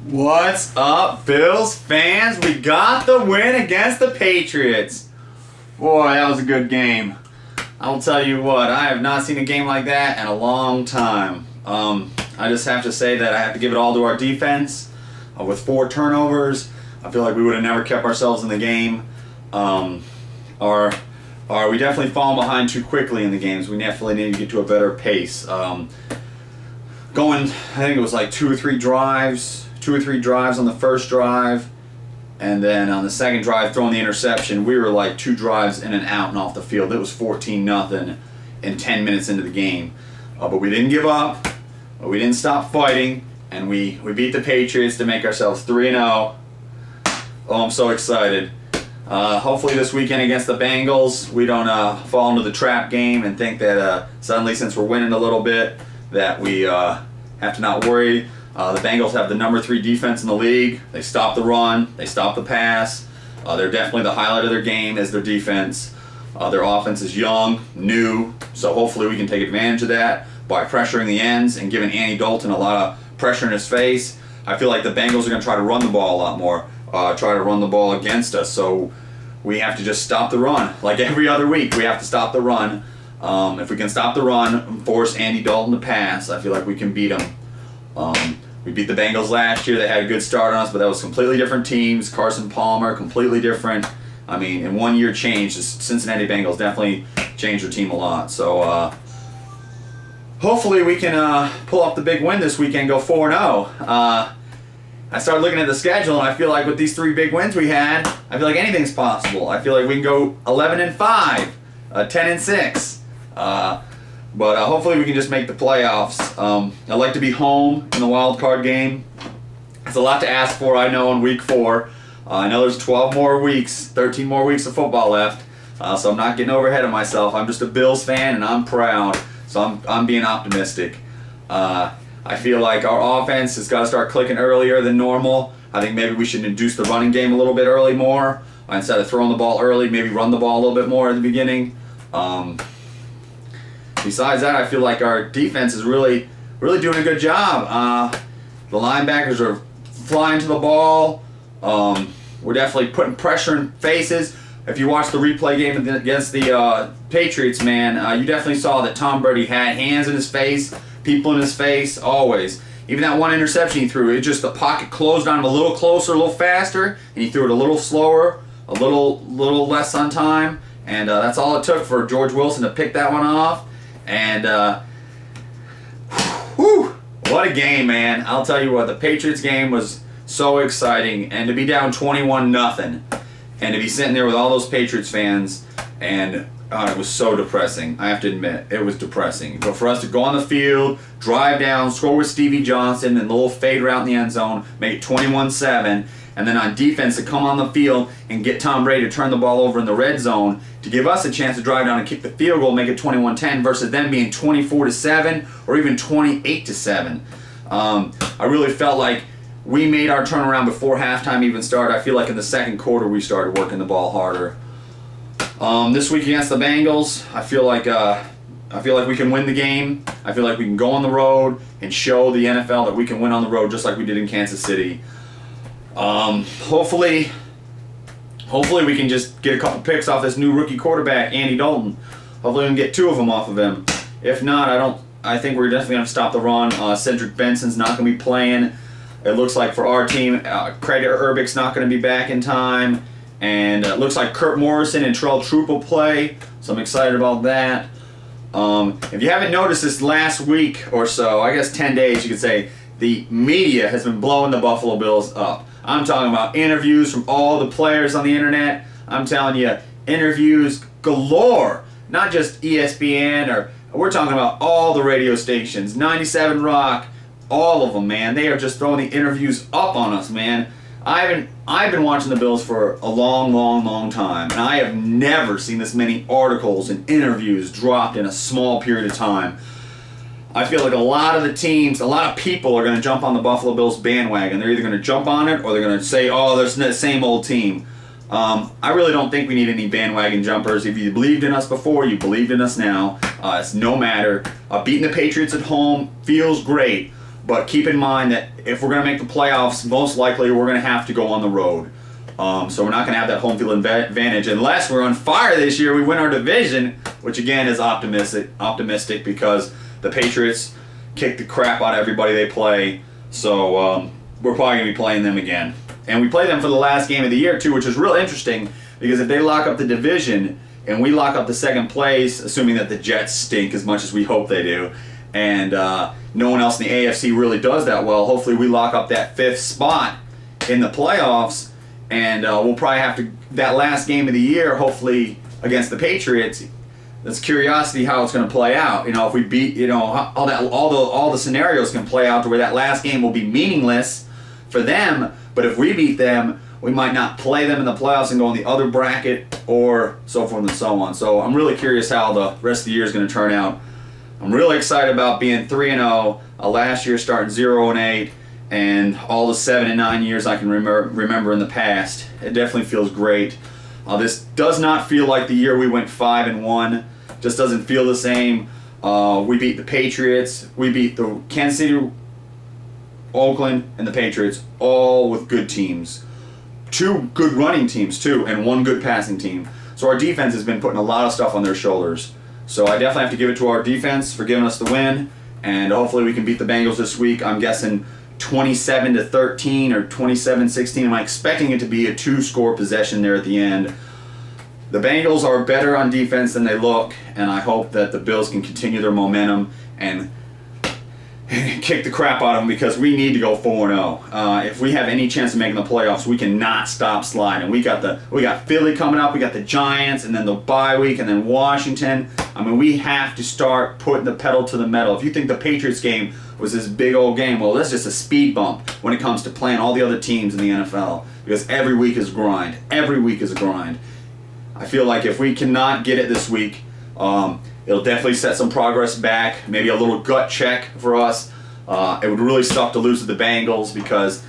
What's up, Bills fans? We got the win against the Patriots. Boy, that was a good game. I'll tell you what, I have not seen a game like that in a long time. I just have to say that I have to give it all to our defense. With 4 turnovers, I feel like we would have never kept ourselves in the game. We definitely fallen behind too quickly in the games. We definitely need to get to a better pace. I think it was like 2 or 3 drives on the first drive, and then on the second drive throwing the interception. We were like 2 drives in and out and off the field. It was 14-0 in 10 minutes into the game. But we didn't give up, we didn't stop fighting, and we beat the Patriots to make ourselves 3-0. Oh, I'm so excited. Hopefully this weekend against the Bengals, we don't fall into the trap game and think that suddenly, since we're winning a little bit, that we have to not worry. The Bengals have the number 3 defense in the league. They stop the run, they stop the pass. They're definitely the highlight of their game is their defense. Their offense is young, new, so hopefully we can take advantage of that by pressuring the ends and giving Andy Dalton a lot of pressure in his face. I feel like the Bengals are going to try to run the ball a lot more, try to run the ball against us, so we have to just stop the run. Like every other week, we have to stop the run. If we can stop the run and force Andy Dalton to pass, I feel like we can beat him. We beat the Bengals last year. They had a good start on us, but that was completely different teams. Carson Palmer, completely different. I mean, in 1 year change, the Cincinnati Bengals definitely changed their team a lot. So hopefully we can pull off the big win this weekend, go 4-0. I started looking at the schedule, and I feel like with these 3 big wins we had, I feel like anything's possible. I feel like we can go 11-5, 10-6. But hopefully we can just make the playoffs. I'd like to be home in the wild card game. It's a lot to ask for, I know, in week 4. I know there's 12 more weeks, 13 more weeks of football left, so I'm not getting over ahead of myself. I'm just a Bills fan, and I'm proud, so I'm being optimistic. I feel like our offense has got to start clicking earlier than normal. I think maybe we should induce the running game a little bit early more. Instead of throwing the ball early, maybe run the ball a little bit more at the beginning. Besides that, I feel like our defense is really doing a good job. The linebackers are flying to the ball. We're definitely putting pressure in faces. If you watch the replay game against the Patriots, man, you definitely saw that Tom Brady had hands in his face, people in his face, always. Even that one interception he threw, the pocket closed on him a little closer, a little faster, and he threw it a little slower, a little less on time, and that's all it took for George Wilson to pick that one off. And whew, what a game, man. I'll tell you what, the Patriots game was so exciting, and to be down 21-0 and to be sitting there with all those Patriots fans, and it was so depressing. I have to admit, it was depressing. But for us to go on the field, drive down, score with Stevie Johnson, and the little fade route in the end zone, make it 21-7, and then on defense to come on the field and get Tom Brady to turn the ball over in the red zone to give us a chance to drive down and kick the field goal, make it 21-10 versus them being 24-7 or even 28-7. I really felt like we made our turnaround before halftime even started. I feel like in the second quarter we started working the ball harder. This week against the Bengals, I feel like we can win the game. I feel like we can go on the road and show the NFL that we can win on the road just like we did in Kansas City. Hopefully we can just get a couple picks off this new rookie quarterback, Andy Dalton. Hopefully we can get 2 of them off of him. If not, I think we're definitely going to stop the run. Cedric Benson's not going to be playing. It looks like for our team, Craig Herbich's not going to be back in time. And it looks like Kurt Morrison and Trell Troop will play, so I'm excited about that. If you haven't noticed this last week or so, I guess 10 days you could say, the media has been blowing the Buffalo Bills up. I'm talking about interviews from all the players on the internet. I'm telling you, interviews galore. Not just ESPN, we're talking about all the radio stations, 97 Rock, all of them, man. They are just throwing the interviews up on us, man. I've been watching the Bills for a long time, and I have never seen this many articles and interviews dropped in a small period of time. I feel like a lot of the teams, a lot of people are going to jump on the Buffalo Bills bandwagon. They're either going to jump on it or they're going to say, oh, there's the same old team. I really don't think we need any bandwagon jumpers. If you believed in us before, you believed in us now. It's no matter. Beating the Patriots at home feels great. But keep in mind that if we're going to make the playoffs, most likely we're going to have to go on the road. So we're not going to have that home field advantage unless we're on fire this year. We win our division, which again is optimistic because the Patriots kick the crap out of everybody they play. So we're probably going to be playing them again. And we play them for the last game of the year too, which is real interesting because if they lock up the division and we lock up the second place, assuming that the Jets stink as much as we hope they do, and no one else in the AFC really does that well, hopefully we lock up that 5th spot in the playoffs. And we'll probably have to, that last game of the year, hopefully against the Patriots, there's curiosity how it's going to play out. You know, if we beat, you know, all the scenarios can play out to where that last game will be meaningless for them. But if we beat them, we might not play them in the playoffs and go in the other bracket or so forth and so on. So I'm really curious how the rest of the year is going to turn out. I'm really excited about being 3-0. Last year starting 0-8. And all the 7 and 9 years I can remember in the past. It definitely feels great. This does not feel like the year we went 5-1. Just doesn't feel the same. We beat the Patriots. We beat the Kansas City, Oakland, and the Patriots, all with good teams. 2 good running teams too, and 1 good passing team. So our defense has been putting a lot of stuff on their shoulders. So I definitely have to give it to our defense for giving us the win. And hopefully we can beat the Bengals this week. I'm guessing 27-13 or 27-16. I'm expecting it to be a 2-score possession there at the end. The Bengals are better on defense than they look, and I hope that the Bills can continue their momentum and kick the crap out of them because we need to go 4-0. If we have any chance of making the playoffs, we cannot stop sliding. We got Philly coming up, we got the Giants, and then the bye week, and then Washington. I mean, we have to start putting the pedal to the metal. If you think the Patriots game was this big old game, well, that's just a speed bump when it comes to playing all the other teams in the NFL because every week is a grind. Every week is a grind. I feel like if we cannot get it this week, it'll definitely set some progress back, maybe a little gut check for us. It would really suck to lose to the Bengals because,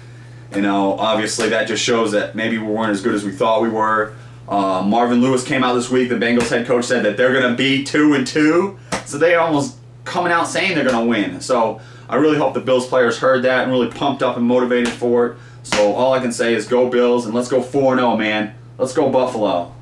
you know, obviously that just shows that maybe we weren't as good as we thought we were. Marvin Lewis came out this week, the Bengals head coach said that they're going to be 2-2, so they're almost coming out saying they're going to win. So I really hope the Bills players heard that and really pumped up and motivated for it. So all I can say is go Bills and let's go 4-0, man. Let's go Buffalo.